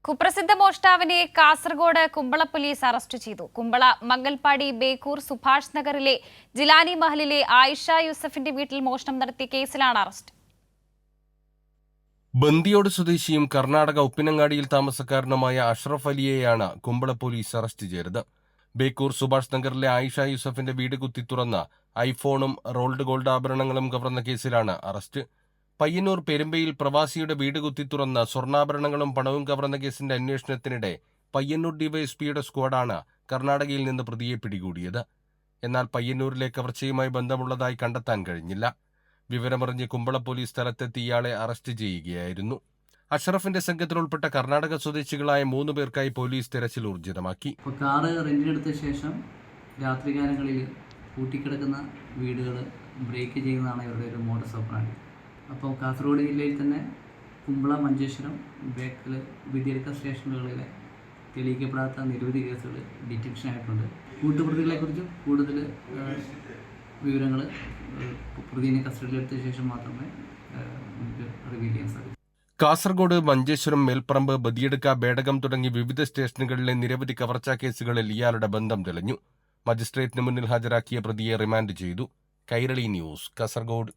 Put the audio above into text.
കുപ്രസിദ്ധ മോഷ്ടാവിനെ Kasaragod Kumbla police arrest ചെയ്തു. കുമ്പള മംഗൽപാടി ബേക്കൂർ സുഭാഷ് നഗറിലെ ജിലാനി മഹലിലെ ആയിഷ യൂസഫിന്റെ വീട്ടിൽ മോഷണം നടത്തിയ കേസിലാണ് അറസ്റ്റ്. ബന്ദിയോട് സ്വദേശിയും കർണാടക ഉപ്പിനങ്ങാടിയിൽ താമസക്കാരനുമായ അഷ്റഫ് അലിയെയാണ് കുമ്പള പോലീസ് അറസ്റ്റ് ചെയ്തത്. ബേക്കൂർ സുഭാഷ് നഗറിലെ ആയിഷ യൂസഫിന്റെ വീട് കുത്തി തുറന്ന ഐഫോണും റോൾഡ് ഗോൾഡ് ആഭരണങ്ങളും കവർന്ന കേസിലാണ് അറസ്റ്റ്. പയ്യന്നൂർ പെരുമ്പയിൽ പ്രവാസിയുടെ വീട് കുത്തി തുറന്ന സ്വർണ്ണാഭരണങ്ങളും പണവും കവർന്ന കേസിന്റെ അന്വേഷണത്തിനിടെ പയ്യന്നൂർ ഡിവൈഎസ്പിയുടെ സ്ക്വാഡാണ് കർണാടകയിൽ നിന്ന് പ്രതിയെ പിടികൂടിയത്. എന്നാൽ പയ്യന്നൂരിലെ കവർച്ചയുമായി ബന്ധമുള്ളതായി കണ്ടെത്താൻ കഴിഞ്ഞില്ല. വിവരമറിഞ്ഞ് കുമ്പള പോലീസ് സ്ഥലത്തെത്തി ഇയാളെ അറസ്റ്റ് ചെയ്യുകയായിരുന്നു. അഷ്റഫിന്റെ സംഘത്തിൽ ഉൾപ്പെട്ട കർണാടക സ്വദേശികളായ 3 പേർക്കായി പോലീസ് തെരച്ചിൽ ഊർജിതമാക്കി. കാറ് റെന്റിനെടുത്ത ശേഷം രാത്രികാലങ്ങളിൽ പൂട്ടിക്കിടക്കുന്ന വീടുകൾ ബ്രേക്ക് ചെയ്യുന്നതാണ് ഇവരുടെ ഒരു മോഡസ് ഓപ്പറാൻഡി. അപ്പോൾ കാസർഗോഡ് ജില്ലയിൽ തന്നെ കുമ്പള, മഞ്ചേശ്വരം, ബേക്കൽ, വിദ്യാർത്ഥി സ്റ്റേഷനുകളിലെ തെളിയിക്കപ്പെടാത്ത നിരവധി കേസുകൾ ഡിറ്റക്ഷൻ ആയിട്ടുണ്ട്. കൂട്ടുപ്രതികളെക്കുറിച്ചും കൂടുതൽ വിവരങ്ങൾ പ്രതിനെ കസ്റ്റഡിയിലെടുത്ത ശേഷം മാത്രമേ നമുക്ക് റിവീൽ ചെയ്യാൻ സാധിക്കൂ. കാസർഗോഡ്, മഞ്ചേശ്വരം, മേൽപ്പറമ്പ്, ബദിയടുക്ക, ബേഡകം തുടങ്ങി വിവിധ സ്റ്റേഷനുകളിലെ നിരവധി കവർച്ചാ കേസുകളിൽ ഇയാളുടെ ബന്ധം തെളിഞ്ഞു. മജിസ്ട്രേറ്റിന് മുന്നിൽ ഹാജരാക്കിയ പ്രതിയെ റിമാൻഡ് ചെയ്തു. കൈരളി ന്യൂസ്, കാസർഗോഡ്.